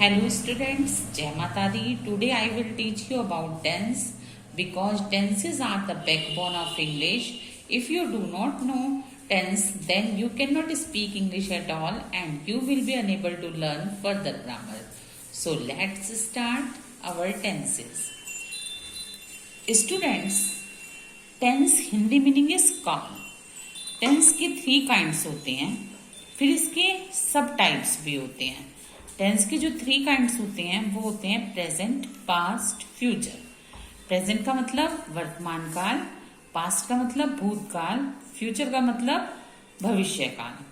Hello students, Jai Mata Di. Today I will teach you about tense because tenses are the backbone of English. If you do not know tense, then you cannot speak English at all and you will be unable to learn further grammar. So let's start our tenses. Students, tense Hindi meaning is कॉम. Tense के 3 kinds होते हैं, फिर इसके सब types भी होते हैं. टेंस के जो 3 काइंड्स होते हैं वो होते हैं प्रेजेंट, पास्ट, फ्यूचर. प्रेजेंट का मतलब वर्तमान काल, पास्ट का मतलब भूतकाल, फ्यूचर का मतलब भविष्य काल.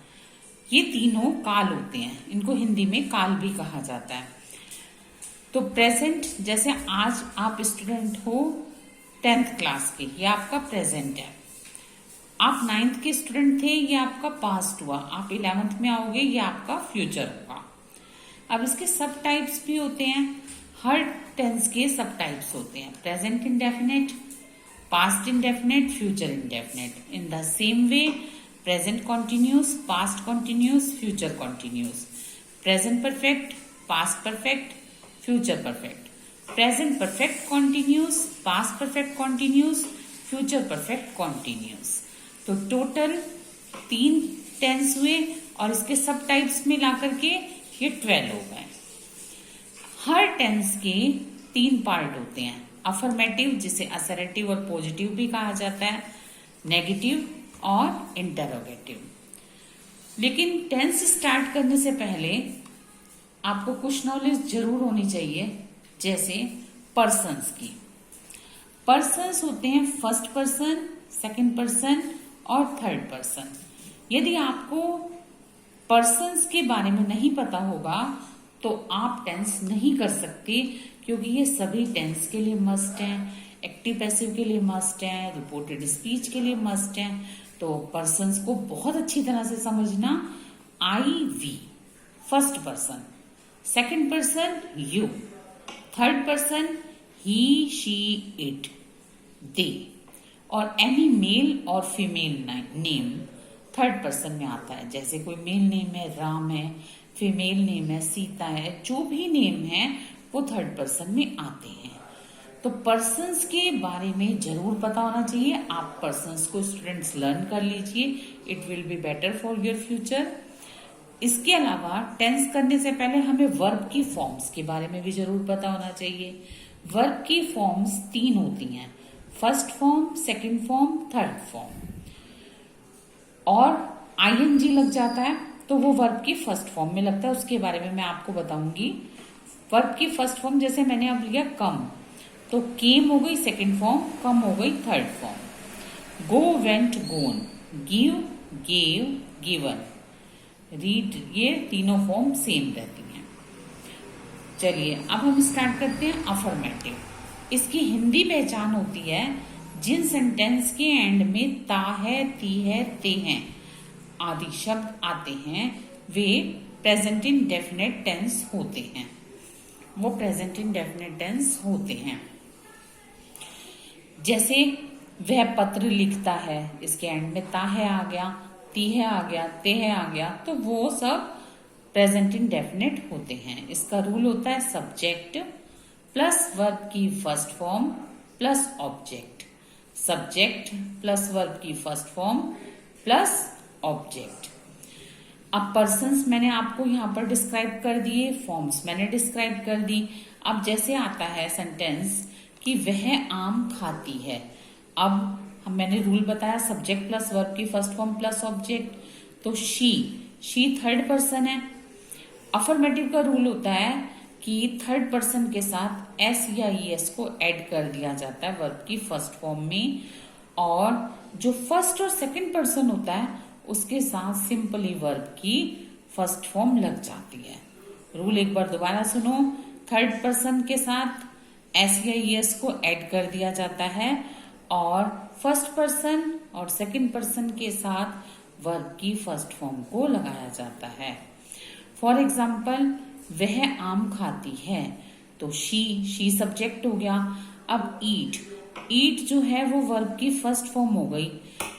ये तीनों काल होते हैं, इनको हिंदी में काल भी कहा जाता है. तो प्रेजेंट, जैसे आज आप स्टूडेंट हो 10th क्लास के, ये आपका प्रेजेंट है. आप 9th के स्टूडेंट थे, ये आपका पास्ट हुआ. आप 11th में आओगे, ये आपका फ्यूचर होगा. अब इसके सब टाइप्स भी होते हैं. हर टेंस के सब टाइप्स होते हैं. Present indefinite, past indefinite, future indefinite. In the same way present continuous, past continuous, future continuous. Present perfect, past perfect, future perfect. Present perfect continuous, past perfect continuous, future perfect continuous. तो total 3 tense हुए और इसके सब types मिला करके ये 12 हो गए. हर टेंस के 3 पार्ट होते हैं. अफर्मेटिव, जिसे असर्टिव और पॉजिटिव भी कहा जाता है, नेगेटिव और इंटरोगेटिव. लेकिन टेंस स्टार्ट करने से पहले आपको कुछ नॉलेज जरूर होनी चाहिए. जैसे पर्सन्स की. पर्सन्स होते हैं फर्स्ट पर्सन, सेकंड पर्सन और थर्ड पर्सन. यदि आपको पर्सन्स के बारे में नहीं पता होगा तो आप टेंस नहीं कर सकते, क्योंकि ये सभी टेंस के लिए मस्ट हैं. एक्टिव पैसिव के लिए मस्ट हैं, रिपोर्टेड स्पीच के लिए मस्ट हैं. तो पर्सन्स को बहुत अच्छी तरह से समझना. I, we, first person. Second person you. Third person he, she, it, they. और एनी मेल और फीमेल नेम थर्ड पर्सन में आता है. जैसे कोई मेल नेम है राम है, फीमेल नेम है सीता है, जो भी नेम है वो थर्ड पर्सन में आते हैं. तो पर्सन्स के बारे में जरूर पता होना चाहिए. आप पर्सन्स को स्टूडेंट्स लर्न कर लीजिए. It will be better for your future. इसके अलावा टेंस करने से पहले हमें वर्ब की फॉर्म्स के बारे में भी जरूर पता होना चाहिए. वर्ब की फॉर्म्स 3 होती हैं, first form, second form, third form. और आईएनजी लग जाता है तो वो वर्ब की फर्स्ट फॉर्म में लगता है. उसके बारे में मैं आपको बताऊंगी. वर्ब की फर्स्ट फॉर्म, जैसे मैंने अब लिया कम, तो केम हो गई सेकंड फॉर्म, कम हो गई थर्ड फॉर्म. गो, वेंट, गोन, गिव, गेव, गिवन, रीड, ये तीनों फॉर्म सेम रहती हैं. चलिए अब हम स्टार्ट करते हैं अफर्मेटिव. इसकी हिंदी पहचान होती है जिन सेंटेंस के एंड में ता है, ती है, ते हैं आदि शब्द आते हैं, वे प्रेजेंट इंडेफिनिट टेंस होते हैं. वो प्रेजेंट इंडेफिनिट टेंस होते हैं. जैसे वह पत्र लिखता है, इसके एंड में ता है आ गया, ती है आ गया, ते है आ गया, तो वो सब प्रेजेंट इंडेफिनिट होते हैं. इसका रूल होता है सब्जेक्ट प्लस वर्ब की first form plus object. Subject plus verb की फर्स्ट फॉर्म प्लस ऑब्जेक्ट. अब पर्सन्स मैंने आपको यहां पर डिस्क्राइब कर दिए, फॉर्म्स मैंने डिस्क्राइब कर दी. अब जैसे आता है सेंटेंस कि वह आम खाती है. अब मैंने रूल बताया सब्जेक्ट प्लस वर्ब की फर्स्ट फॉर्म प्लस ऑब्जेक्ट. तो शी थर्ड पर्सन है. अफर्मेटिव का रूल होता है कि थर्ड पर्सन के साथ एस या ईएस को ऐड कर दिया जाता है वर्ब की फर्स्ट फॉर्म में, और जो फर्स्ट और सेकंड पर्सन होता है उसके साथ सिंपली वर्ब की फर्स्ट फॉर्म लग जाती है. रूल एक बार दोबारा सुनो. थर्ड पर्सन के साथ एस या ईएस को ऐड कर दिया जाता है और फर्स्ट पर्सन और सेकंड पर्सन के साथ वर्ब की फर्स्ट फॉर्म को लगाया जाता है. फॉर एग्जाम्पल, वह आम खाती है, तो शी सब्जेक्ट हो गया. अब ईट जो है वो वर्ब की फर्स्ट फॉर्म हो गई.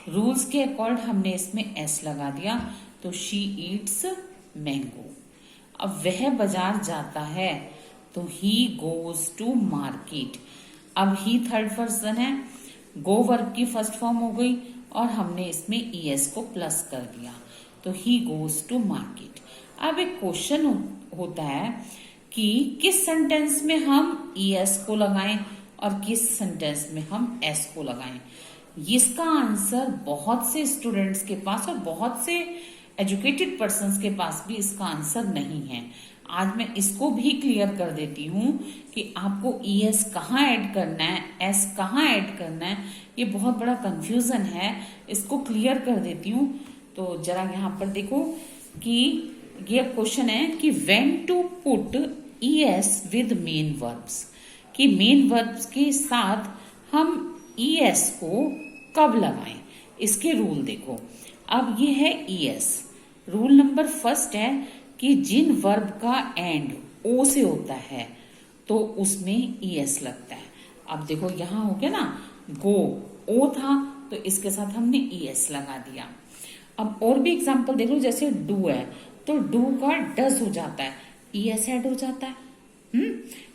रूल्स के अकॉर्ड हमने इसमें एस लगा दिया, तो शी ईट्स मैंगो. अब वह बाजार जाता है, तो ही गोज टू मार्केट। अब ही थर्ड पर्सन है, गो वर्ब की फर्स्ट फॉर्म हो गई और हमने इसमें ईएस को प्लस कर दिया, तो ही गोज टू मार्केट। अब एक क्वेश्चन होता है कि किस सेंटेंस में हम ईएस को लगाएं और किस सेंटेंस में हम एस को लगाएं। इसका आंसर बहुत से स्टूडेंट्स के पास और बहुत से एजुकेटेड पर्सन्स के पास भी इसका आंसर नहीं है। आज मैं इसको भी क्लियर कर देती हूँ कि आपको ईएस कहाँ ऐड करना है, एस कहाँ ऐड करना है, ये बहुत बड़ा कंफ्यूजन है, इसको क्लियर कर देती हूँ। तो जरा यहाँ पर देखो कि ये क्वेश्चन है कि when to put ES with main verbs, कि मेन वर्ब्स के साथ हम ईएस को कब लगाएं, इसके रूल देखो। अब ये है ईएस, रूल नंबर फर्स्ट है कि जिन वर्ब का एंड ओ से होता है तो उसमें ईएस लगता है। अब देखो यहां हो गया ना, गो ओ था तो इसके साथ हमने ईएस लगा दिया। अब और भी एग्जांपल देख लो, जैसे डू है तो डू का डज हो जाता है, ईएस ऐड हो जाता है।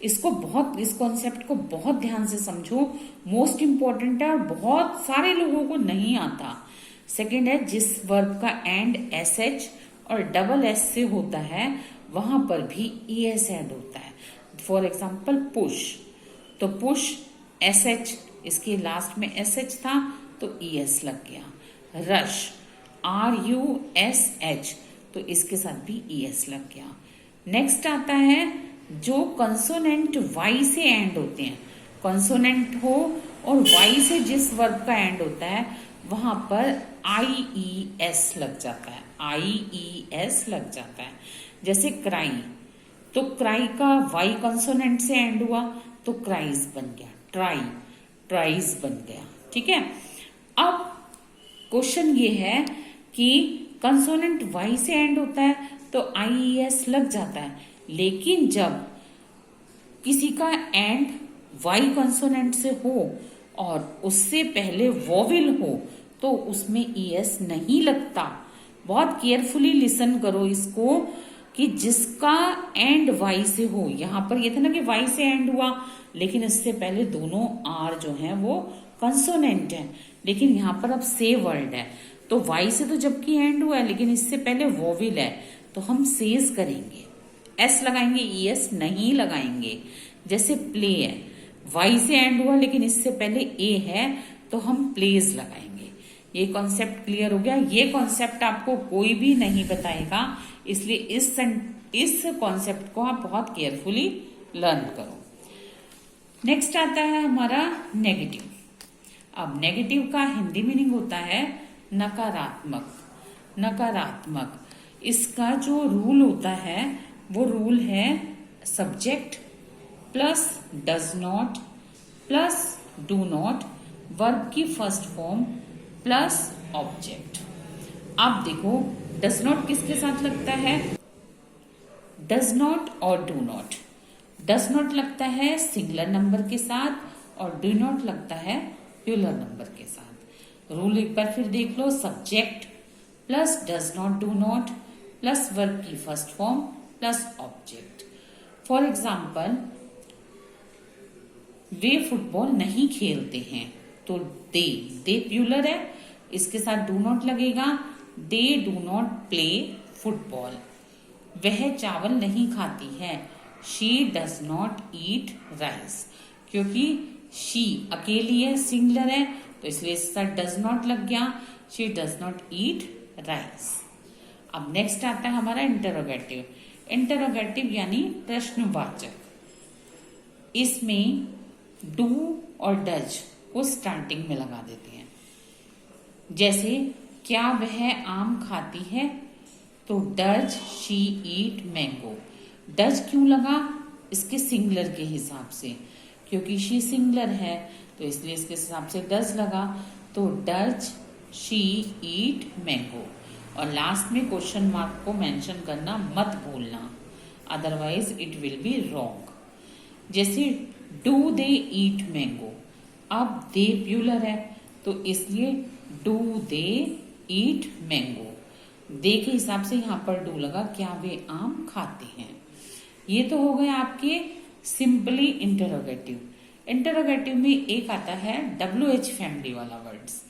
इस कॉन्सेप्ट को बहुत ध्यान से समझो, मोस्ट इंपॉर्टेंट है और बहुत सारे लोगों को नहीं आता। सेकंड है, जिस वर्ब का एंड एस एच और डबल एस से होता है वहां पर भी ईएस ऐड होता है। फॉर एग्जाम्पल पुश, तो पुश एस एच, इसके लास्ट में एस एच था तो ईएस लग गया। रश RUSH, तो इसके साथ भी ईएस लग गया। नेक्स्ट आता है जो कंसोनेंट वाई से एंड होते हैं, कंसोनेंट हो और वाई से जिस वर्ब का एंड होता है वहां पर IES लग जाता है, IES लग जाता है। जैसे क्राई, तो क्राई का वाई कंसोनेंट से एंड हुआ तो क्राइज बन गया, ट्राई ट्राइज बन गया। ठीक है, अब क्वेश्चन ये है कि कंसोनेंट वाई से एंड होता है तो IES लग जाता है, लेकिन जब किसी का एंड वाई कंसोनेंट से हो और उससे पहले वोवेल हो तो उसमें ईएस नहीं लगता। बहुत केयरफुली लिसन करो इसको कि जिसका एंड वाई से हो, यहां पर ये था ना कि वाई से एंड हुआ लेकिन इससे पहले दोनों आर जो हैं वो कंसोनेंट है, लेकिन यहां पर अब से वर्ड है तो वाई से तो जबकि एंड हुआ है लेकिन इससे पहले वोवेल है तो हम सेज करेंगे, एस लगाएंगे, ईएस नहीं लगाएंगे। जैसे प्ले है, वाई से एंड हुआ लेकिन इससे पहले ए है तो हम प्लेज लगाएंगे। ये कॉन्सेप्ट क्लियर हो गया। ये कॉन्सेप्ट आपको कोई भी नहीं बताएगा, इसलिए इस कॉन्सेप्ट को आप बहुत केयरफुली लर्न करो। नेक्स्ट आता है हमारा नेगेटिव। अब नेगेटिव का हिंदी मीनिंग होता है नकारात्मक, नकारात्मक। इसका जो रूल होता है वो रूल है subject plus does not plus do not, verb की फर्स्ट फॉर्म प्लस ऑब्जेक्ट। अब देखो डज नॉट किसके साथ लगता है, डज नॉट और डू नॉट। डज नॉट लगता है सिंगुलर नंबर के साथ और डू नॉट लगता है प्लूरल नंबर के साथ। रूल एक बार फिर देख लो, subject plus does not do not plus verb की first form plus object. For example, वे फुटबॉल नहीं खेलते हैं तो दे प्लूरल है, इसके साथ डू नॉट लगेगा, they do not play football. वह चावल नहीं खाती है, she does not eat rice, क्योंकि शी अकेली है, सिंगुलर है तो इसलिए इसके साथ डज नॉट लग गया, she does not eat rice. अब नेक्स्ट आता है हमारा इंटरोगेटिव। इंटरोगेटिव यानी प्रश्नवाचक। इसमें डू और डज को स्टार्टिंग में लगा देते हैं। जैसे क्या वह आम खाती है तो does she eat mango. Does क्यों लगा, इसके सिंगुलर के हिसाब से, क्योंकि शी सिंगुलर है तो इसलिए इसके हिसाब से डज लगा, तो डज शी ईट मैंगो। और लास्ट में क्वेश्चन मार्क को मेंशन करना मत भूलना, otherwise it will be wrong. जैसे डू दे ईट मैंगो, अब दे प्लूरल है तो इसलिए डू दे ईट मैंगो। दे के हिसाब से यहाँ पर डू लगा, क्या वे आम खाते हैं। ये तो हो गए आपके सिंपली इंटरोगेटिव। इंटरोगेटिव में एक आता है WH फैमिली वाला वर्ड्स।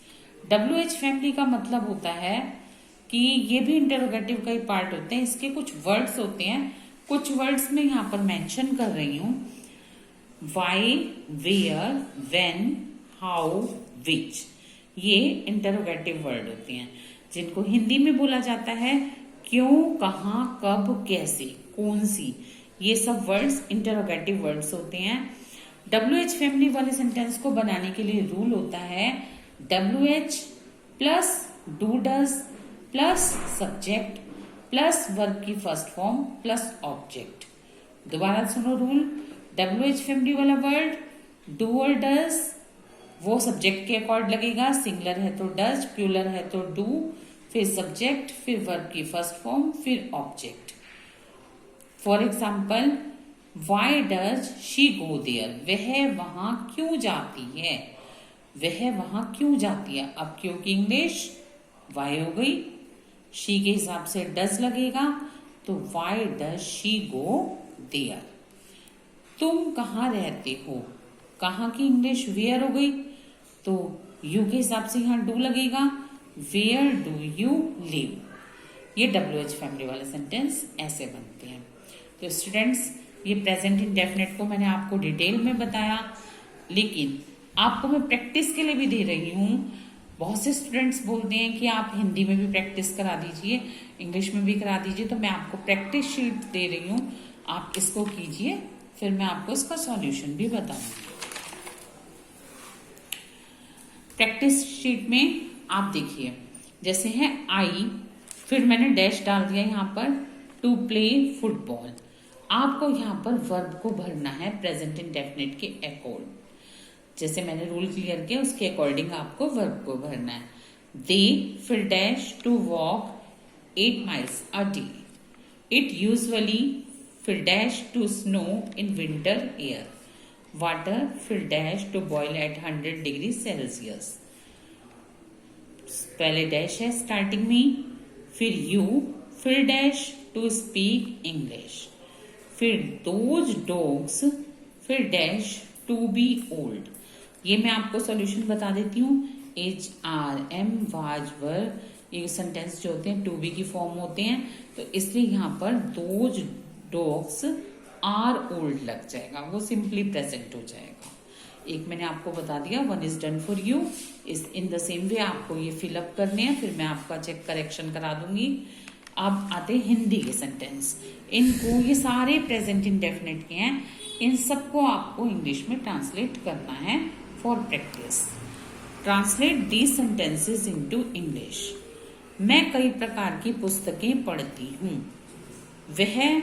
WH फैमिली का मतलब होता है कि ये भी इंटरोगेटिव का ही पार्ट होते हैं। इसके कुछ वर्ड्स होते हैं, कुछ वर्ड्स में यहाँ पर मेंशन कर रही हूं। वाई, वेयर, व्हेन, हाउ, विच, ये इंटरोगेटिव वर्ड होते हैं जिनको हिंदी में बोला जाता है क्यों, कहाँ, कब, कैसे, कौन सी। ये सब वर्ड्स इंटरोगेटिव वर्ड्स होते हैं। WH फैमिली वाले सेंटेंस को बनाने के लिए रूल होता है WH plus do does plus subject plus verb की फर्स्ट फॉर्म प्लस ऑब्जेक्ट। दोबारा सुनो रूल। WH फैमिली वाला वर्ड डू और डज, वो सब्जेक्ट के अकॉर्ड लगेगा। सिंगुलर है तो डज, प्लूरल है तो डू, फिर सब्जेक्ट, फिर वर्ब की फर्स्ट फॉर्म, फिर object. For example, why does she go there, वह वहां क्यों जाती है, वह वहां क्यों जाती है। अब क्यों की इंग्लिश वाई हो गई, शी के हिसाब से डज लगेगा तो why does she go there. तुम कहाँ रहते हो, कहाँ की इंग्लिश वेयर हो गई तो यू के हिसाब से यहाँ डू लगेगा, वेयर डू यू लिव। ये WH फैमिली वाले सेंटेंस ऐसे बनते हैं। तो स्टूडेंट्स, ये प्रेजेंट इंडेफिनिट को मैंने आपको डिटेल में बताया, लेकिन आपको मैं प्रैक्टिस के लिए भी दे रही हूँ। बहुत से स्टूडेंट्स बोलते हैं कि आप हिंदी में भी प्रैक्टिस करा दीजिए, इंग्लिश में भी करा दीजिए, तो मैं आपको प्रैक्टिस शीट दे रही हूँ, आप इसको कीजिए, फिर मैं आपको इसका सॉल्यूशन भी बताऊंगी। प्रैक्टिस शीट में आप देखिए, जैसे है आई, फिर मैंने डैश डाल दिया यहाँ पर, टू प्ले फुटबॉल। आपको यहाँ पर वर्ब को भरना है प्रेजेंट इंडेफिनिट के अकॉर्ड। जैसे मैंने रूल क्लियर किया उसके अकॉर्डिंग आपको वर्ब को भरना है। दे, फिर dash, to walk 8 miles a day। It usually, फिर dash, to snow in winter air. Water, फिर dash, to boil at 100 degree Celsius. पहले डैश है स्टार्टिंग में, फिर यू, फिर डैश, टू स्पीक इंग्लिश, फिर दोज डॉग्स, फिर डैश, टू बी ओल्ड। ये मैं आपको सॉल्यूशन बता देती हूँ। HRM वाज वर, ये सेंटेंस जो होते हैं टू बी की फॉर्म होते हैं, तो इसलिए यहाँ पर दोज डॉग्स आर ओल्ड लग जाएगा, वो सिंपली प्रेजेंट हो जाएगा। एक मैंने आपको बता दिया, one is done for you. इस इन द सेम वे आपको ये फिलअप करने हैं, फिर मैं आपका चेक करेक्शन करा दूंगी। अब आते हिंदी के सेंटेंस, इनको, ये सारे प्रेजेंट इंडेफिनिट के हैं, इन सबको आपको इंग्लिश में ट्रांसलेट करना है for practice. Translate these sentences into English. मैं कई प्रकार की पुस्तकें पढ़ती हूँ। वह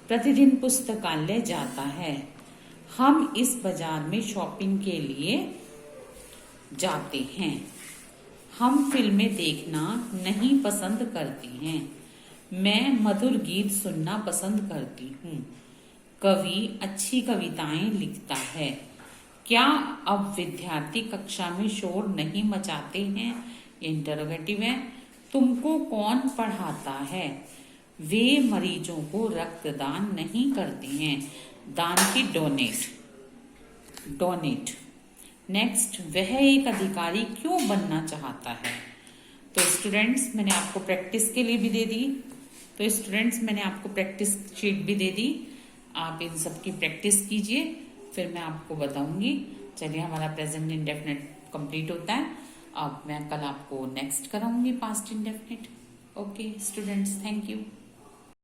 प्रतिदिन पुस्तकालय जाता है। हम इस बाजार में शॉपिंग के लिए जाते हैं। हम फिल्में देखना नहीं पसंद करते हैं। मैं मधुर गीत सुनना पसंद करती हूँ। कवि अच्छी कविताएं लिखता है। क्या अब विद्यार्थी कक्षा में शोर नहीं मचाते हैं, इंटरोगेटिव है। तुमको कौन पढ़ाता है। वे मरीजों को रक्तदान नहीं करते हैं। दान की डोनेट, डोनेट। नेक्स्ट, वह एक अधिकारी क्यों बनना चाहता है। तो स्टूडेंट्स, मैंने आपको प्रैक्टिस के लिए भी दे दी, तो स्टूडेंट्स मैंने आपको प्रैक्टिस शीट भी दे दी, आप इन सब की प्रैक्टिस कीजिए, फिर मैं आपको बताऊंगी। चलिए, हमारा प्रेजेंट इंडेफिनिट कंप्लीट होता है। अब मैं कल आपको नेक्स्ट कराऊंगी past indefinite. Okay students, thank you.